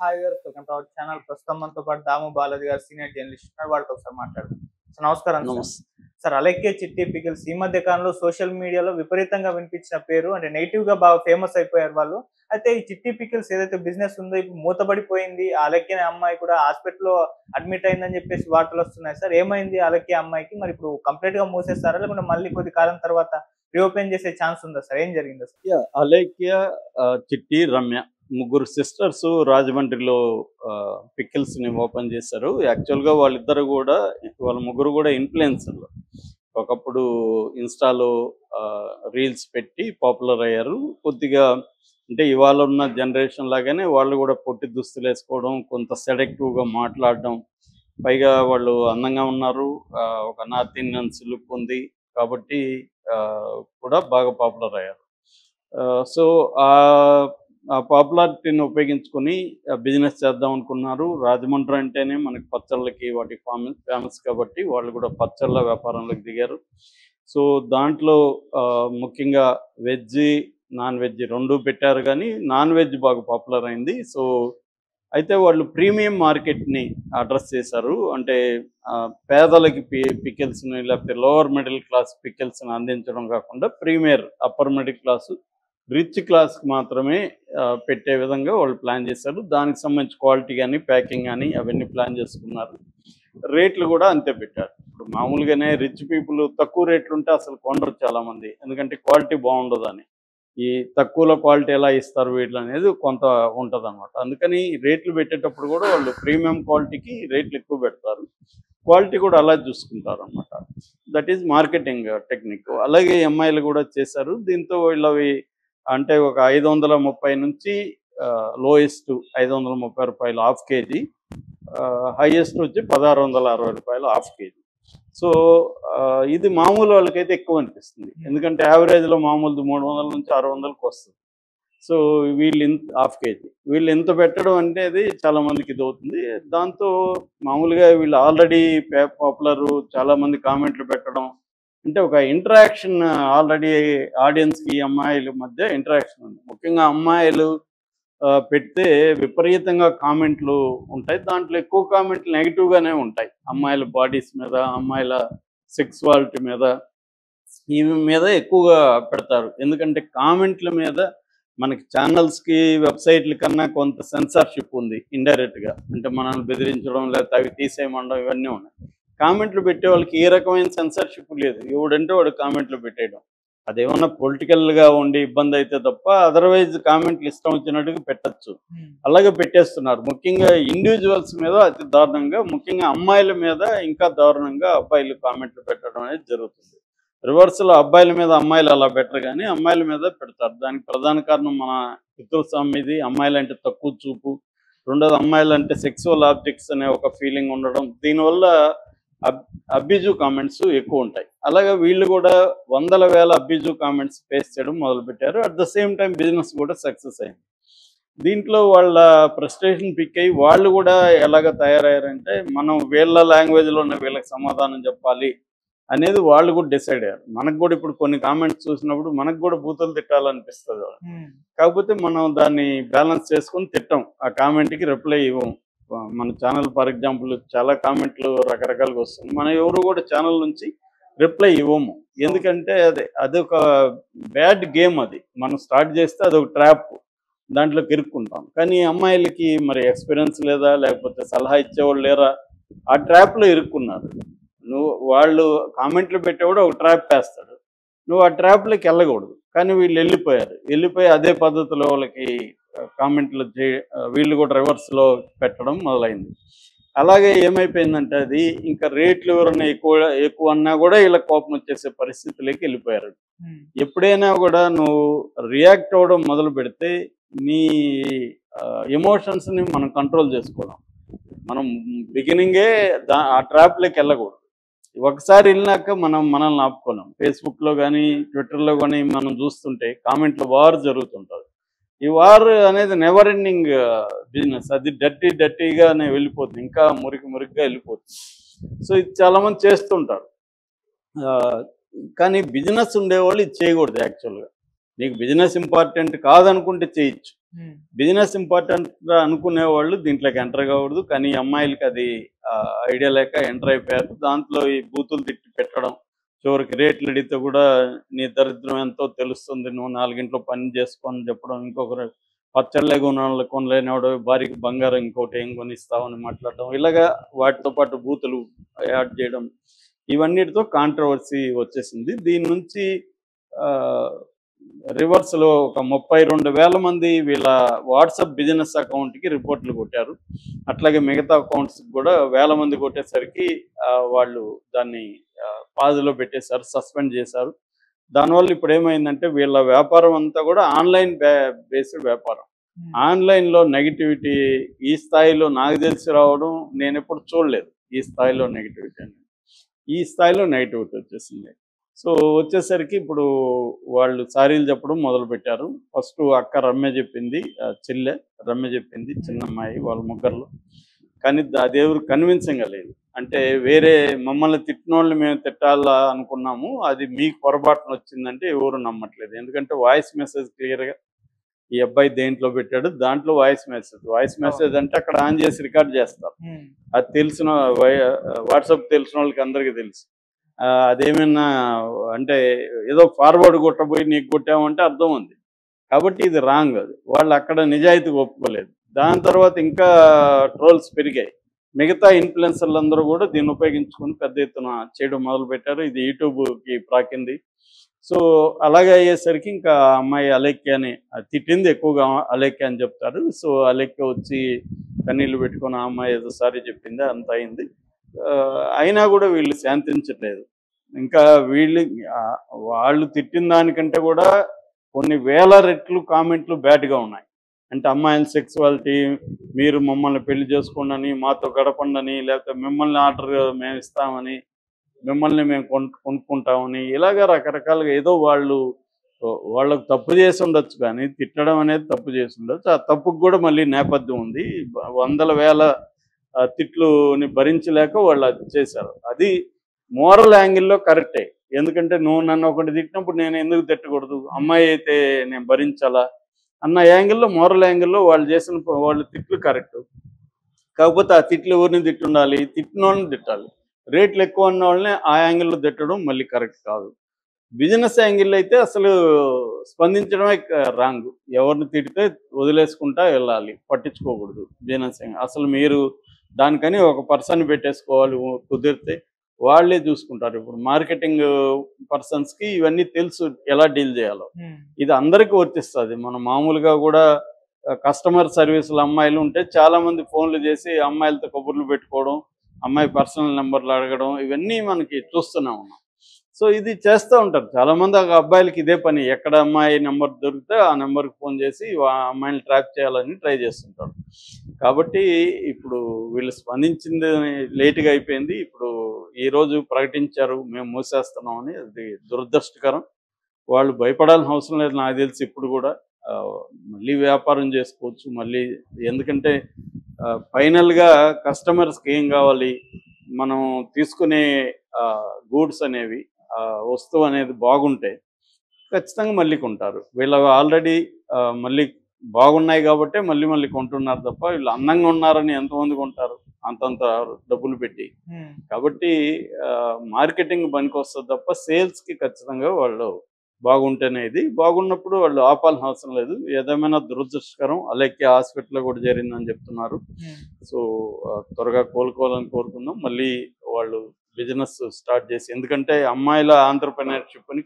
Hi గారు, welcome to our channel. ప్రస్తుతం మనతో పాటు దాము బాలాజీ గారు సీనియర్ జర్నలిస్ట్ ఉన్నారు. వాళ్ళతో ఒకసారి మాట్లాడదాం. సార్ నమస్కారం. నమస్తే. సార్ అలెక్కే చిట్టి పికిల్స్ ఈ మధ్య కాలంలో సోషల్ మీడియాలో విపరీతంగా వినిపించిన పేరు, అంటే నెగిటివ్ గా బాగా ఫేమస్ అయిపోయారు వాళ్ళు. అయితే ఈ చిట్టి పికిల్స్ ఏదైతే బిజినెస్ ఉందో ఇప్పుడు మూతబడిపోయింది. ఆ అలెక్కే అమ్మాయి కూడా హాస్పిటల్లో అడ్మిట్ అయిందని చెప్పేసి వార్తలు వస్తున్నాయి. సార్ ఏమైంది అలెక్కే అమ్మాయికి? మరి ఇప్పుడు కంప్లీట్ గా మూసేస్తారా, లేకుంటే మళ్ళీ కొద్ది కాలం తర్వాత రీఓపెన్ చేసే ఛాన్స్ ఉందా సార్? ఏం జరిగింది సార్? అలేఖ్య, చిట్టి, రమ్య ముగ్గురు సిస్టర్స్ రాజమండ్రిలో పికిల్స్ని ఓపెన్ చేశారు. యాక్చువల్గా వాళ్ళిద్దరు కూడా, వాళ్ళ ముగ్గురు కూడా ఇన్ఫ్లుయెన్సర్లు. ఒకప్పుడు ఇన్స్టాలో రీల్స్ పెట్టి పాపులర్ అయ్యారు. కొద్దిగా అంటే ఇవాళ ఉన్న జనరేషన్ లాగానే వాళ్ళు కూడా పొట్టి దుస్తులు వేసుకోవడం, కొంత సెడక్టివ్గా మాట్లాడడం, పైగా వాళ్ళు అందంగా ఉన్నారు, ఒక నార్త్ ఇండియన్స్ లుక్ ఉంది కాబట్టి కూడా బాగా పాపులర్ అయ్యారు. సో ఆ పాపులారిటీని ఉపయోగించుకొని బిజినెస్ చేద్దాం అనుకున్నారు. రాజమండ్రి అంటేనే మనకి పచ్చళ్ళకి వాటికి ఫేమస్ కాబట్టి వాళ్ళు కూడా పచ్చళ్ళ వ్యాపారంలోకి దిగారు. సో దాంట్లో ముఖ్యంగా వెజ్, నాన్ వెజ్ రెండు పెట్టారు, కానీ నాన్ వెజ్ బాగా పాపులర్ అయింది. సో అయితే వాళ్ళు ప్రీమియం మార్కెట్ని అడ్రస్ చేశారు. అంటే పేదలకి పికిల్స్ని, లేకపోతే లోవర్ మిడిల్ క్లాస్ పికిల్స్ని అందించడం కాకుండా premier upper middle class, rich క్లాస్కి మాత్రమే పెట్టే విధంగా వాళ్ళు ప్లాన్ చేశారు. దానికి సంబంధించి క్వాలిటీ కానీ ప్యాకింగ్ కానీ అవన్నీ ప్లాన్ చేసుకున్నారు. రేట్లు కూడా అంతే పెట్టారు. ఇప్పుడు మామూలుగానే రిచ్ పీపుల్ తక్కువ రేట్లు ఉంటే అసలు కొనరు చాలామంది, ఎందుకంటే క్వాలిటీ బాగుండదని. ఈ తక్కువలో క్వాలిటీ ఎలా ఇస్తారు వీళ్ళు అనేది కొంత ఉంటుంది అనమాట. అందుకని రేట్లు పెట్టేటప్పుడు కూడా వాళ్ళు ప్రీమియం క్వాలిటీకి రేట్లు ఎక్కువ పెడతారు, క్వాలిటీ కూడా అలా చూసుకుంటారు అనమాట. That is marketing technique. అలాగే అమ్మాయిలు కూడా చేశారు. దీంతో వీళ్ళవి అంటే ఒక 530 నుంచి లోయెస్ట్ 530 రూపాయలు హాఫ్ కేజీ, హైయెస్ట్ వచ్చి 1660 రూపాయలు హాఫ్ కేజీ. సో ఇది మామూలు వాళ్ళకైతే ఎక్కువ అనిపిస్తుంది, ఎందుకంటే యావరేజ్లో మామూలుది 300 నుంచి 600కి వస్తుంది. సో వీళ్ళు ఇంత హాఫ్ కేజీ వీళ్ళు ఎంత పెట్టడం అనేది చాలామందికి ఇది అవుతుంది. దాంతో మామూలుగా వీళ్ళు ఆల్రెడీ పాపులరు, చాలామంది కామెంట్లు పెట్టడం, అంటే ఒక ఇంటరాక్షన్ ఆల్రెడీ ఆడియన్స్కి అమ్మాయిల మధ్య ఇంటరాక్షన్ ఉంది. ముఖ్యంగా అమ్మాయిలు పెడితే విపరీతంగా కామెంట్లు ఉంటాయి. దాంట్లో ఎక్కువ కామెంట్లు నెగిటివ్గానే ఉంటాయి. అమ్మాయిల బాడీస్ మీద, అమ్మాయిల సెక్సువాలిటీ మీద, ఈ మీద ఎక్కువగా పెడతారు. ఎందుకంటే కామెంట్ల మీద మనకి ఛానల్స్కి, వెబ్సైట్ల కన్నా కొంత సెన్సార్షిప్ ఉంది ఇండైరెక్ట్గా. అంటే మనల్ని బెదిరించడం, లేకపోతే అవి తీసేయమండం, ఇవన్నీ ఉన్నాయి. కామెంట్లు పెట్టే వాళ్ళకి ఏ రకమైన సెన్సార్షిప్ లేదు. ఎవడంటే వాడు కామెంట్లు పెట్టేయడం. అదేమన్నా పొలిటికల్గా ఉండి ఇబ్బంది అయితే తప్ప అదర్వైజ్ కామెంట్లు ఇష్టం వచ్చినట్టుగా పెట్టచ్చు. అలాగే పెట్టేస్తున్నారు. ముఖ్యంగా ఇండివిజువల్స్ మీద అతి దారుణంగా, ముఖ్యంగా అమ్మాయిల మీద ఇంకా దారుణంగా అబ్బాయిలు కామెంట్లు పెట్టడం అనేది జరుగుతుంది. రివర్స్లో అబ్బాయిల మీద అమ్మాయిలు అలా పెట్టరు, కానీ అమ్మాయిల మీద పెడతారు. దానికి ప్రధాన కారణం మన పితృస్వామ్యం ఇది. అమ్మాయిలంటే తక్కువ చూపు, రెండోది అమ్మాయిలంటే సెక్సువల్ ఆబ్జెక్ట్స్ అనే ఒక ఫీలింగ్ ఉండడం, దీనివల్ల అబ్యూజివ్ కామెంట్స్ ఎక్కువ ఉంటాయి. అలాగే వీళ్ళు కూడా వందల వేల అబ్యూజివ్ కామెంట్స్ ఫేస్ చేయడం మొదలుపెట్టారు. At the same time business కూడా సక్సెస్ అయింది. దీంట్లో వాళ్ళ ఫ్రస్ట్రేషన్ పిక్ అయ్యి వాళ్ళు కూడా ఎలాగ తయారయ్యారంటే, మనం వీళ్ళ లాంగ్వేజ్లోనే వీళ్ళకి సమాధానం చెప్పాలి అనేది వాళ్ళు కూడా డిసైడ్ అయ్యారు. మనకు కూడా ఇప్పుడు కొన్ని కామెంట్స్ చూసినప్పుడు మనకు కూడా బూతులు తిట్టాలనిపిస్తుంది. కాకపోతే మనం దాన్ని బ్యాలెన్స్ చేసుకొని తిట్టాం, ఆ కామెంట్కి రిప్లై ఇవ్వం. మన ఛానల్ ఫర్ ఎగ్జాంపుల్ చాలా కామెంట్లు రకరకాలుగా వస్తుంది, మనం ఎవరు కూడా ఛానల్ నుంచి రిప్లై ఇవ్వము. ఎందుకంటే అదొక బ్యాడ్ గేమ్. అది మనం స్టార్ట్ చేస్తే అదొక ట్రాప్, దాంట్లోకి ఇరుక్కుంటాం. కానీ అమ్మాయిలకి మరి ఎక్స్పీరియన్స్ లేదా, లేకపోతే సలహా ఇచ్చేవాళ్ళు లేరా, ఆ ట్రాప్లో ఇరుక్కున్నారు. వాళ్ళు కామెంట్లు పెట్టేవాడు ఒక ట్రాప్ వేస్తాడు, నువ్వు ఆ ట్రాప్లోకి వెళ్ళకూడదు. కానీ వీళ్ళు వెళ్ళిపోయి అదే పద్ధతిలో వాళ్ళకి కామెంట్లు వీళ్ళు కూడా రివర్స్లో పెట్టడం మొదలైంది. అలాగే ఏమైపోయిందంటే అది ఇంకా రేట్లు ఎవరైనా ఎక్కువ అన్నా కూడా ఇలా కోపం వచ్చేసే పరిస్థితులకి వెళ్ళిపోయారు. ఎప్పుడైనా కూడా నువ్వు రియాక్ట్ అవ్వడం మొదలు పెడితే నీ ఎమోషన్స్ని మనం కంట్రోల్ చేసుకోవడం. మనం బిగినింగే ఆ ట్రాప్లోకి వెళ్ళకూడదు. ఒకసారి వెళ్ళినాక మనల్ని ఆపుకోలేం. ఫేస్బుక్లో కానీ ట్విట్టర్లో కానీ మనం చూస్తుంటే కామెంట్ల వార్ జరుగుతుంటుంది. ఈ వార్ అనేది నెవర్ ఎండింగ్ బిజినెస్. అది డర్టీగానే వెళ్ళిపోతుంది, ఇంకా మురికిగా వెళ్ళిపోతుంది. సో ఇది చాలామంది చేస్తుంటారు. కానీ బిజినెస్ ఉండేవాళ్ళు ఇది చేయకూడదు. యాక్చువల్గా నీకు బిజినెస్ ఇంపార్టెంట్ కాదనుకుంటే చేయొచ్చు, బిజినెస్ ఇంపార్టెంట్ అనుకునే వాళ్ళు దీంట్లోకి ఎంటర్ కాకూడదు. కానీ ఈ అమ్మాయిలకి అది ఐడియా లేక ఎంటర్ అయిపోయారు. దాంట్లో ఈ బూతులు తిట్టి పెట్టడం, చివరికి రేట్లు అడిగితే కూడా నీ దరిద్రం ఎంతో తెలుస్తుంది, నువ్వు 4 గంటలు పని చేసుకొని చెప్పడం, ఇంకొకరు పచ్చళ్ళే కొనలేనివాడు భార్యకి బంగారం ఇంకోటి ఏం కొనిస్తామని మాట్లాడడం, ఇలాగా వాటితో పాటు బూతులు యాడ్ చేయడం, ఇవన్నిటితో కాంట్రవర్సీ వచ్చేసింది. దీని నుంచి రివర్స్లో ఒక 32,000 మంది వీళ్ళ వాట్సాప్ బిజినెస్ అకౌంట్కి రిపోర్ట్లు కొట్టారు. అట్లాగే మిగతా అకౌంట్స్కి కూడా వేల మంది కొట్టేసరికి వాళ్ళు దాన్ని పాజులో పెట్టేశారు, సస్పెండ్ చేశారు. దానివల్ల ఇప్పుడు ఏమైందంటే వీళ్ళ వ్యాపారం అంతా కూడా ఆన్లైన్ బేస్డ్ వ్యాపారం. ఆన్లైన్లో నెగిటివిటీ ఈ స్థాయిలో నాకు తెలిసి రావడం నేను ఎప్పుడు చూడలేదు. ఈ స్థాయిలో నెగిటివిటీ అనేది, ఈ స్థాయిలో నెగిటివిటీ వచ్చేసింది. సో వచ్చేసరికి ఇప్పుడు వాళ్ళు సారీలు చెప్పడం మొదలుపెట్టారు. ఫస్ట్ అక్క రమ్య చెప్పింది, చెల్లె రమ్య చెప్పింది, చిన్నమ్మాయి, వాళ్ళ ముగ్గురులో. కానీ అది ఎవరు కన్విన్సింగ్ లేదు. అంటే వేరే మమ్మల్ని తిట్టినోళ్ళని మేము తిట్టాలా అనుకున్నాము, అది మీకు పొరపాటున వచ్చిందంటే ఎవరు నమ్మట్లేదు. ఎందుకంటే వాయిస్ మెసేజ్ క్లియర్గా ఈ అబ్బాయి దేంట్లో పెట్టాడు, దాంట్లో వాయిస్ మెసేజ్ అంటే అక్కడ ఆన్ చేసి రికార్డ్ చేస్తారు. అది తెలిసిన వాట్సాప్ తెలిసిన వాళ్ళకి అందరికీ తెలుసు. అదేమైనా అంటే ఏదో ఫార్వర్డ్ కొట్టబోయి నీకు కొట్టామంటే అర్థం ఉంది. కాబట్టి ఇది రాంగ్. అది వాళ్ళు అక్కడ నిజాయితీగా ఒప్పుకోలేదు. దాని తర్వాత ఇంకా ట్రోల్స్ పెరిగాయి. మిగతా ఇన్ఫ్లుయెన్సర్లు అందరూ కూడా దీన్ని ఉపయోగించుకొని పెద్ద ఎత్తున చేయడం మొదలుపెట్టారు. ఇది యూట్యూబ్కి ప్రాకింది. సో అలాగే అయ్యేసరికి ఇంకా అమ్మాయి అలేఖ్య అని తిట్టింది ఎక్కువగా, అలేఖ్య అని చెప్తారు. సో అలేఖ్య వచ్చి కన్నీళ్ళు పెట్టుకుని ఆ అమ్మాయి ఏదో సారీ చెప్పింది, అంత అయింది. అయినా కూడా వీళ్ళు శాంతించట్లేదు. ఇంకా వాళ్ళు తిట్టిన దానికంటే కూడా కొన్ని వేల రెట్లు కామెంట్లు బ్యాడ్గా ఉన్నాయి. అంటే అమ్మాయిల సెక్సువాలిటీ, మీరు మమ్మల్ని పెళ్లి చేసుకోండి, మాతో గడపండి, లేకపోతే మిమ్మల్ని ఆర్డర్ మేము ఇస్తామని, మిమ్మల్ని మేము కొనుక్కుంటామని, ఇలాగ రకరకాలుగా ఏదో వాళ్ళకు తప్పు చేసి ఉండొచ్చు. కానీ తిట్టడం అనేది తప్పు చేసి ఉండొచ్చు. ఆ తప్పుకు కూడా మళ్ళీ నేపథ్యం ఉంది. వందల వేల తిట్లుని భరించలేక వాళ్ళు అది చేశారు. అది మోరల్ యాంగిల్లో కరెక్టే. ఎందుకంటే నువ్వు నన్ను ఒకటి తిట్టినప్పుడు నేను ఎందుకు తిట్టకూడదు, అమ్మాయి అయితే నేను భరించాలా అన్న యాంగిల్లో, మోరల్ యాంగిల్లో వాళ్ళు తిట్లు కరెక్ట్. కాకపోతే ఆ తిట్లు ఎవరిని తిట్టుండాలి, తిట్టిన వాళ్ళని తిట్టాలి. రేట్లు ఎక్కువ ఉన్న వాళ్ళని ఆ యాంగిల్లో తిట్టడం మళ్ళీ కరెక్ట్ కాదు. బిజినెస్ యాంగిల్ అయితే అసలు స్పందించడమే రాంగ్. ఎవరిని తిడితే వదిలేసుకుంటా వెళ్ళాలి, పట్టించుకోకూడదు. బిజినెస్ యాంగిల్ అసలు మీరు దానికని ఒక పర్సన్ పెట్టేసుకోవాలి, కుదిరితే వాళ్ళే చూసుకుంటారు. ఇప్పుడు మార్కెటింగ్ పర్సన్స్కి ఇవన్నీ తెలుసు ఎలా డీల్ చేయాలో. ఇది అందరికీ వర్తిస్తుంది. మనం మామూలుగా కూడా కస్టమర్ సర్వీసులు అమ్మాయిలు ఉంటే చాలామంది ఫోన్లు చేసి అమ్మాయిలతో కబుర్లు పెట్టుకోవడం, అమ్మాయి పర్సనల్ నెంబర్లు అడగడం, ఇవన్నీ మనకి చూస్తూనే ఉన్నాం. సో ఇది చేస్తూ ఉంటారు చాలామంది. అబ్బాయిలకి ఇదే పని. ఎక్కడ అమ్మాయి నెంబర్ దొరికితే ఆ నెంబర్కి ఫోన్ చేసి ఆ అమ్మాయిని ట్రాక్ చేయాలని ట్రై చేస్తుంటారు. కాబట్టి ఇప్పుడు వీళ్ళు స్పందించింది లేటుగా అయిపోయింది. ఇప్పుడు ఈరోజు ప్రకటించారు మేము మూసేస్తున్నామని. అది దురదృష్టకరం. వాళ్ళు భయపడాల్సిన అవసరం లేదు నాకు తెలిసి. ఇప్పుడు కూడా మళ్ళీ వ్యాపారం చేసుకోవచ్చు మళ్ళీ. ఎందుకంటే ఫైనల్గా కస్టమర్స్కి ఏం కావాలి, మనం తీసుకునే గూడ్స్ అనేవి, వస్తువు అనేది బాగుంటే ఖచ్చితంగా మళ్ళీ కొంటారు. వీళ్ళు ఆల్రెడీ మళ్ళీ బాగున్నాయి కాబట్టి మళ్ళీ కొంటున్నారు తప్ప వీళ్ళు అందంగా ఉన్నారని ఎంతమంది కొంటారు అంతంత డబ్బులు పెట్టి. కాబట్టి మార్కెటింగ్ పనికి వస్తుంది తప్ప సేల్స్కి ఖచ్చితంగా వాళ్ళు బాగుంటేనే. ఇది బాగున్నప్పుడు వాళ్ళు ఆపాల్సిన అవసరం లేదు. ఏదేమైనా దురదృష్టకరం. అలేఖ్య హాస్పిటల్లో కూడా చేరిందని చెప్తున్నారు. సో త్వరగా కోలుకోవాలని కోరుకుందాం. మళ్ళీ వాళ్ళు బిజినెస్ స్టార్ట్ చేసి, ఎందుకంటే అమ్మాయిల ఆంటర్‌ప్రెన్యూర్‌షిప్ అని